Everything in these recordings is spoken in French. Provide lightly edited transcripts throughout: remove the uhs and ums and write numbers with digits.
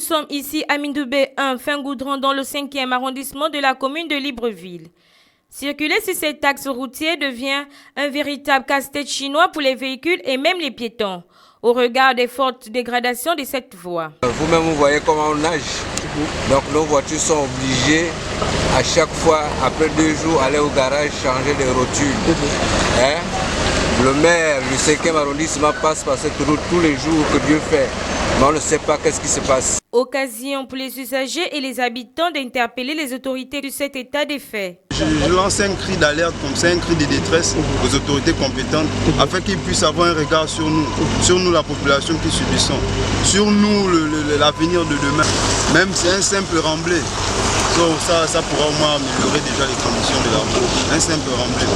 sommes ici à Mindoubé 1, Fin-Goudron, dans le 5e arrondissement de la commune de Libreville. Circuler sur cet axe routier devient un véritable casse-tête chinois pour les véhicules et même les piétons, au regard des fortes dégradations de cette voie. Vous-même, vous voyez comment on nage. Donc nos voitures sont obligées à chaque fois, après 2 jours, aller au garage changer les rotules. Le maire du 5e arrondissement passe par cette route tous les jours que Dieu fait. Mais on ne sait pas qu'est-ce qui se passe. Occasion pour les usagers et les habitants d'interpeller les autorités de cet état des faits. Je lance un cri d'alerte comme ça, un cri de détresse aux autorités compétentes afin qu'ils puissent avoir un regard sur nous la population qui subissons, sur nous l'avenir de demain. Même c'est un simple remblai. Ça pourra au moins améliorer déjà les conditions de la route. Un simple remblai.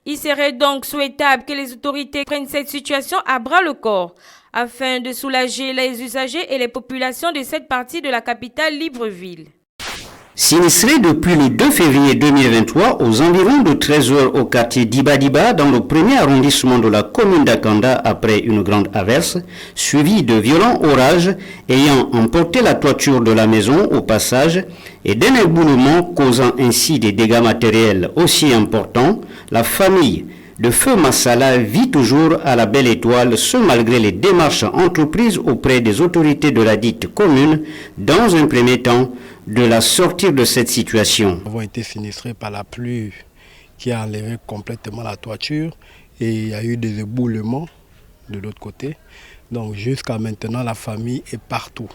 Il serait donc souhaitable que les autorités prennent cette situation à bras le corps afin de soulager les usagers et les populations de cette partie de la capitale Libreville. Sinistré depuis le 2 février 2023 aux environs de 13 heures au quartier d'Ibadiba dans le premier arrondissement de la commune d'Akanda après une grande averse, suivie de violents orages ayant emporté la toiture de la maison au passage et d'un éboulement causant ainsi des dégâts matériels aussi importants, la famille de Feu Massala vit toujours à la Belle Étoile, ce malgré les démarches entreprises auprès des autorités de la dite commune, dans un premier temps, de la sortir de cette situation. Nous avons été sinistrés par la pluie qui a enlevé complètement la toiture et il y a eu des éboulements de l'autre côté. Donc jusqu'à maintenant, la famille est partout.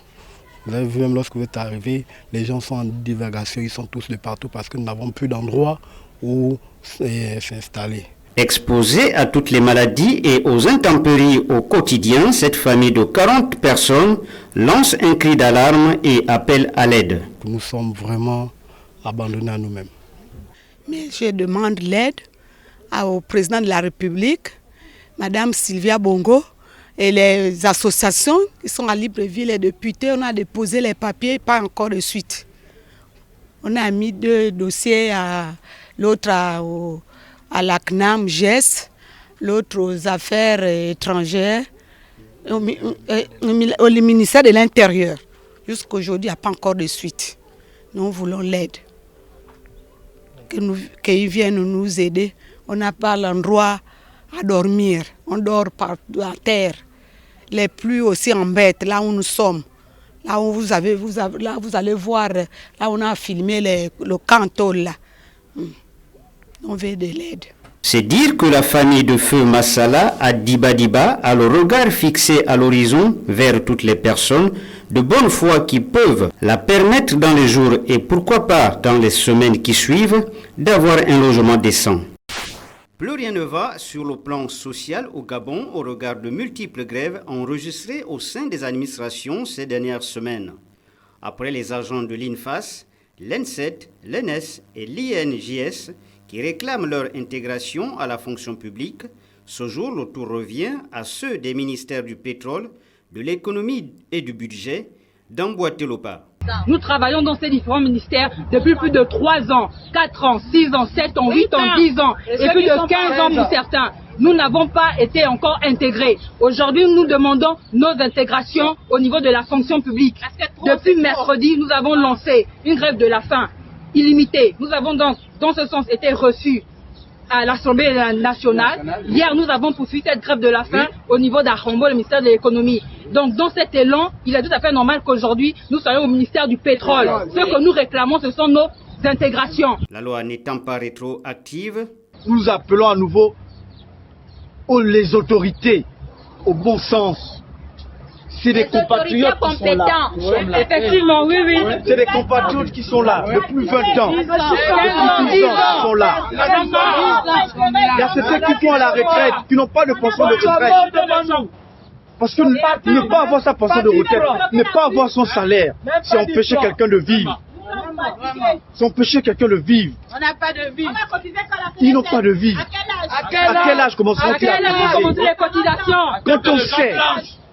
Vous avez vu même lorsque vous êtes arrivé, les gens sont en divagation, ils sont tous de partout parce que nous n'avons plus d'endroit où s'installer. Exposée à toutes les maladies et aux intempéries au quotidien, cette famille de 40 personnes lance un cri d'alarme et appelle à l'aide. Nous sommes vraiment abandonnés à nous-mêmes. Mais je demande l'aide au président de la République, Madame Sylvia Bongo, et les associations qui sont à Libreville, les députés. On a déposé les papiers, pas encore de suite. On a mis 2 dossiers, l'autre à la CNAM, GES, l'autre aux affaires étrangères, au ministère de l'Intérieur. Jusqu'à aujourd'hui, il n'y a pas encore de suite. Nous voulons l'aide. Qu'ils viennent nous aider. On n'a pas l'endroit à dormir. On dort partout à terre. Les pluies aussi embêtent là où nous sommes. Là où vous allez voir, là où on a filmé le canton là. On veut de l'aide. C'est dire que la famille de Feu Massala à Dibadiba a le regard fixé à l'horizon vers toutes les personnes de bonne foi qui peuvent la permettre dans les jours et pourquoi pas dans les semaines qui suivent d'avoir un logement décent. Plus rien ne va sur le plan social au Gabon au regard de multiples grèves enregistrées au sein des administrations ces dernières semaines. Après les agents de l'INFAS, l'ENSET, l'ENS et l'INJS qui réclament leur intégration à la fonction publique, ce jour le tour revient à ceux des ministères du pétrole, de l'économie et du budget d'emboîter le pas. Nous travaillons dans ces différents ministères depuis plus de 3 ans, 4 ans, 6 ans, 7 ans, 8 ans, 10 ans et plus de 15 ans pour certains. Nous n'avons pas été encore intégrés. Aujourd'hui, nous demandons nos intégrations au niveau de la fonction publique. Depuis mercredi, nous avons lancé une grève de la faim illimitée. Nous avons dans ce sens été reçus à l'Assemblée nationale. Hier, nous avons poursuivi cette grève de la faim au niveau d'Arombo, le ministère de l'économie. Donc, dans cet élan, il est tout à fait normal qu'aujourd'hui, nous soyons au ministère du pétrole. Ce que nous réclamons, ce sont nos intégrations. La loi n'étant pas rétroactive, nous appelons à nouveau les autorités au bon sens. C'est des compatriotes qui sont là. Effectivement, oui. C'est des compatriotes qui sont là depuis 20 ans. Depuis 10 ans qui sont là. Il y a ceux qui sont à la retraite, qui n'ont pas de pension de retraite. Parce que ne pas avoir sa pension de retraite, ne pas avoir son salaire, c'est empêcher quelqu'un de vivre. C'est empêcher quelqu'un de vivre. On n'a pas de vie. Ils n'ont pas de vie. À quel âge commenceront-ils à cotiser les cotisations?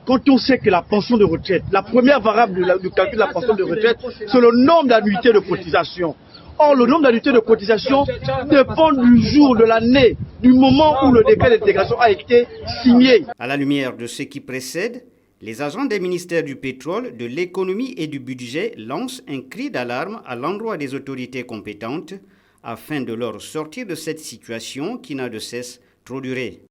Quand on sait que la pension de retraite, la première variable du calcul de la pension de retraite, c'est le nombre d'annuités de cotisation. Or, le nombre d'annuités de cotisation dépend du jour, de l'année, du moment où le décret d'intégration a été signé. À la lumière de ce qui précède, Les agents des ministères du pétrole, de l'économie et du budget lancent un cri d'alarme à l'endroit des autorités compétentes afin de leur sortir de cette situation qui n'a de cesse trop duré.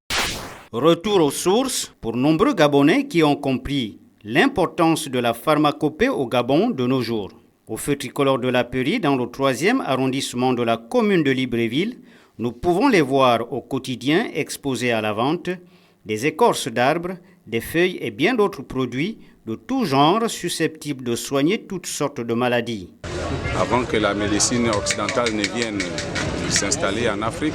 Retour aux sources pour nombreux Gabonais qui ont compris l'importance de la pharmacopée au Gabon de nos jours. Au feu tricolore de la Peurie, dans le 3e arrondissement de la commune de Libreville, nous pouvons les voir au quotidien exposés à la vente, des écorces d'arbres, des feuilles et bien d'autres produits de tout genre susceptibles de soigner toutes sortes de maladies. Avant que la médecine occidentale ne vienne s'installer en Afrique,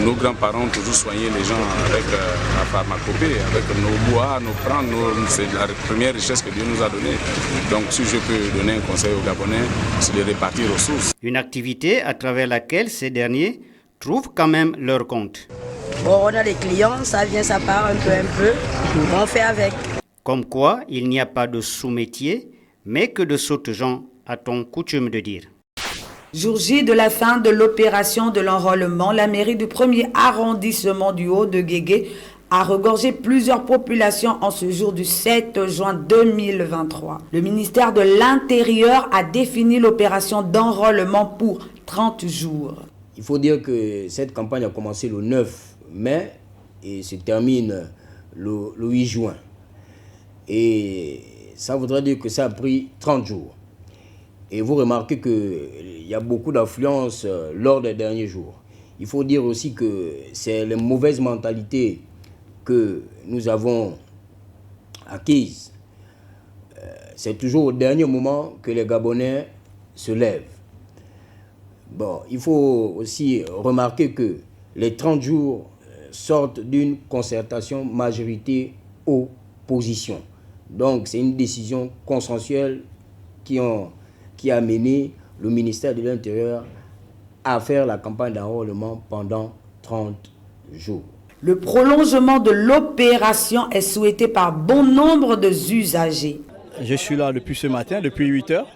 nos grands-parents ont toujours soigné les gens avec la pharmacopée, avec nos bois, nos plantes, c'est la première richesse que Dieu nous a donnée. Donc si je peux donner un conseil aux Gabonais, c'est de répartir aux sources. Une activité à travers laquelle ces derniers trouvent quand même leur compte. Bon, on a des clients, ça vient, ça part un peu, on fait avec. Comme quoi, il n'y a pas de sous-métier, mais que de sottes gens, a-t-on coutume de dire. Jour J de la fin de l'opération de l'enrôlement, la mairie du 1er arrondissement du Haut-de-Guégué a regorgé plusieurs populations en ce jour du 7 juin 2023. Le ministère de l'Intérieur a défini l'opération d'enrôlement pour 30 jours. Il faut dire que cette campagne a commencé le 9 mai et se termine le 8 juin. Et ça voudrait dire que ça a pris 30 jours. Et vous remarquez qu'il y a beaucoup d'affluence lors des derniers jours. Il faut dire aussi que c'est les mauvaises mentalités que nous avons acquises. C'est toujours au dernier moment que les Gabonais se lèvent. Bon, il faut aussi remarquer que les 30 jours sortent d'une concertation majorité-opposition. Donc c'est une décision consensuelle qui a mené le ministère de l'Intérieur à faire la campagne d'enrôlement pendant 30 jours. Le prolongement de l'opération est souhaité par bon nombre d'usagers. Je suis là depuis ce matin, depuis 8 heures.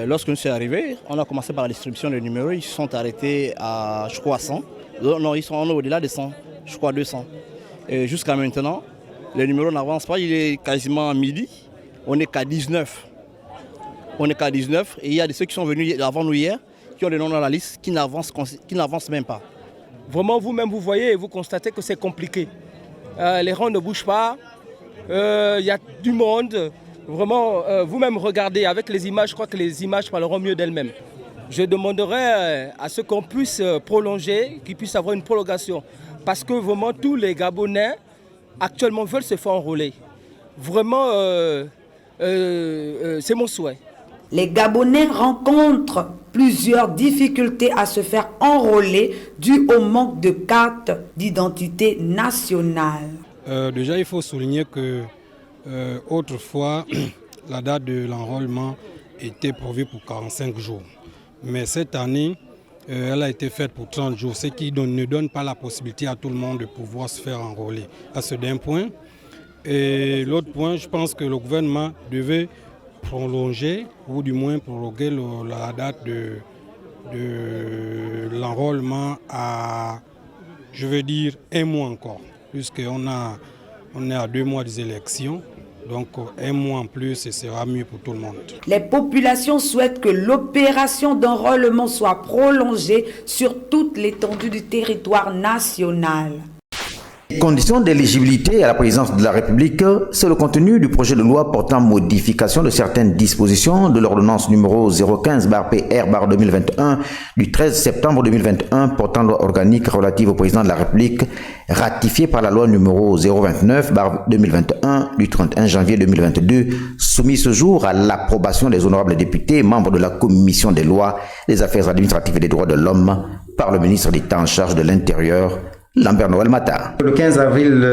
Lorsque nous sommes arrivés, on a commencé par la distribution des numéros. Ils se sont arrêtés à, je crois, 100. Non, ils sont au-delà de 100, je crois 200. Et jusqu'à maintenant, les numéros n'avancent pas. Il est quasiment midi. On n'est qu'à 19. On n'est qu'à 19. Et il y a de ceux qui sont venus avant nous hier, qui ont des noms dans la liste, qui n'avancent même pas. Vraiment, vous-même, vous voyez et vous constatez que c'est compliqué. Les rangs ne bougent pas. Il y a du monde. Vraiment, vous-même regardez avec les images, je crois que les images parleront mieux d'elles-mêmes. Je demanderais à ce qu'on puisse prolonger, qu'il puisse avoir une prolongation. Parce que vraiment, tous les Gabonais actuellement veulent se faire enrôler. Vraiment, c'est mon souhait. Les Gabonais rencontrent plusieurs difficultés à se faire enrôler dû au manque de carte d'identité nationale. Déjà, il faut souligner que autrefois, la date de l'enrôlement était prévue pour 45 jours. Mais cette année, elle a été faite pour 30 jours, ce qui ne donne pas la possibilité à tout le monde de pouvoir se faire enrôler. C'est d'un point. Et l'autre point, je pense que le gouvernement devait prolonger, ou du moins proroguer la date de l'enrôlement à, je veux dire, 1 mois encore, puisqu'on est à 2 mois des élections. Donc 1 mois en plus, ce sera mieux pour tout le monde. Les populations souhaitent que l'opération d'enrôlement soit prolongée sur toute l'étendue du territoire national. Conditions d'éligibilité à la présidence de la République, c'est le contenu du projet de loi portant modification de certaines dispositions de l'ordonnance numéro 015/PR/2021 du 13 septembre 2021 portant loi organique relative au président de la République, ratifiée par la loi numéro 029/2021 du 31 janvier 2022, soumis ce jour à l'approbation des honorables députés, membres de la commission des lois, des affaires administratives et des droits de l'homme, par le ministre d'État en charge de l'Intérieur, Lambert Noël Mata. Le 15 avril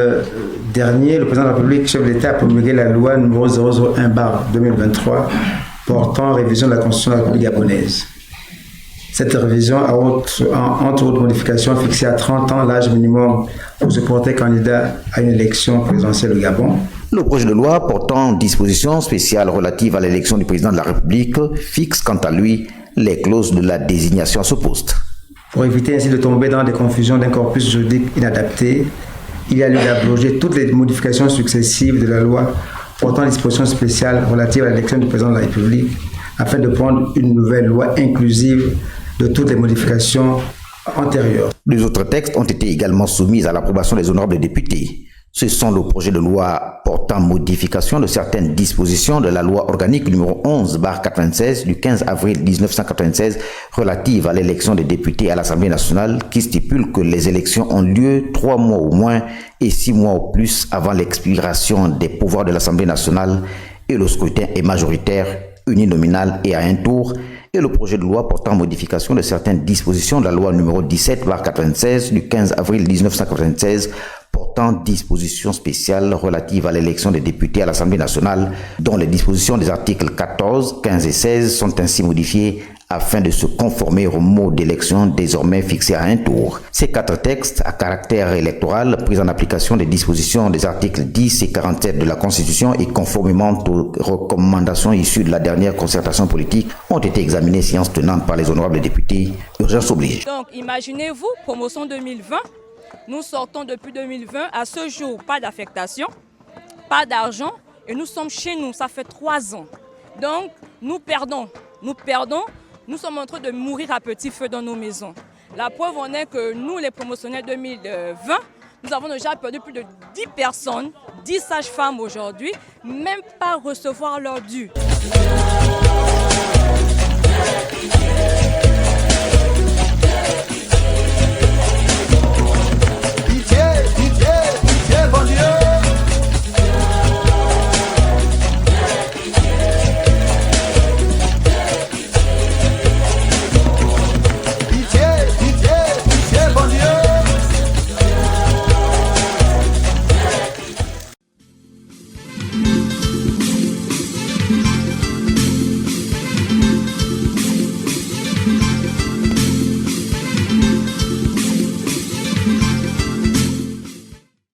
dernier, le président de la République, chef d'État, a promulgué la loi numéro 001/2023 portant révision de la Constitution de la République gabonaise. Cette révision a entre autres modifications fixé à 30 ans l'âge minimum pour se porter candidat à une élection présidentielle au Gabon. Le projet de loi portant dispositions spéciales relatives à l'élection du président de la République fixe quant à lui les clauses de la désignation à ce poste. Pour éviter ainsi de tomber dans des confusions d'un corpus juridique inadapté, il y a lieu d'abroger toutes les modifications successives de la loi portant dispositions spéciales relatives à l'élection du président de la République afin de prendre une nouvelle loi inclusive de toutes les modifications antérieures. 2 autres textes ont été également soumis à l'approbation des honorables députés. Ce sont le projet de loi portant modification de certaines dispositions de la loi organique numéro 11/96 du 15 avril 1996 relative à l'élection des députés à l'Assemblée nationale qui stipule que les élections ont lieu 3 mois au moins et 6 mois au plus avant l'expiration des pouvoirs de l'Assemblée nationale et le scrutin est majoritaire, uninominal et à un tour, et le projet de loi portant modification de certaines dispositions de la loi numéro 17/96 du 15 avril 1996 portant dispositions spéciales relatives à l'élection des députés à l'Assemblée nationale, dont les dispositions des articles 14, 15 et 16 sont ainsi modifiées afin de se conformer au mode d'élection désormais fixé à un tour. Ces 4 textes à caractère électoral, pris en application des dispositions des articles 10 et 47 de la Constitution et conformément aux recommandations issues de la dernière concertation politique, ont été examinés séance tenante par les honorables députés. Urgence oblige. Donc imaginez-vous, promotion 2020, nous sortons depuis 2020, à ce jour, pas d'affectation, pas d'argent, et nous sommes chez nous, ça fait 3 ans. Donc nous perdons. Nous sommes en train de mourir à petit feu dans nos maisons. La preuve en est que nous, les promotionnaires 2020, nous avons déjà perdu plus de 10 personnes, 10 sages-femmes aujourd'hui, même pas recevoir leur dû.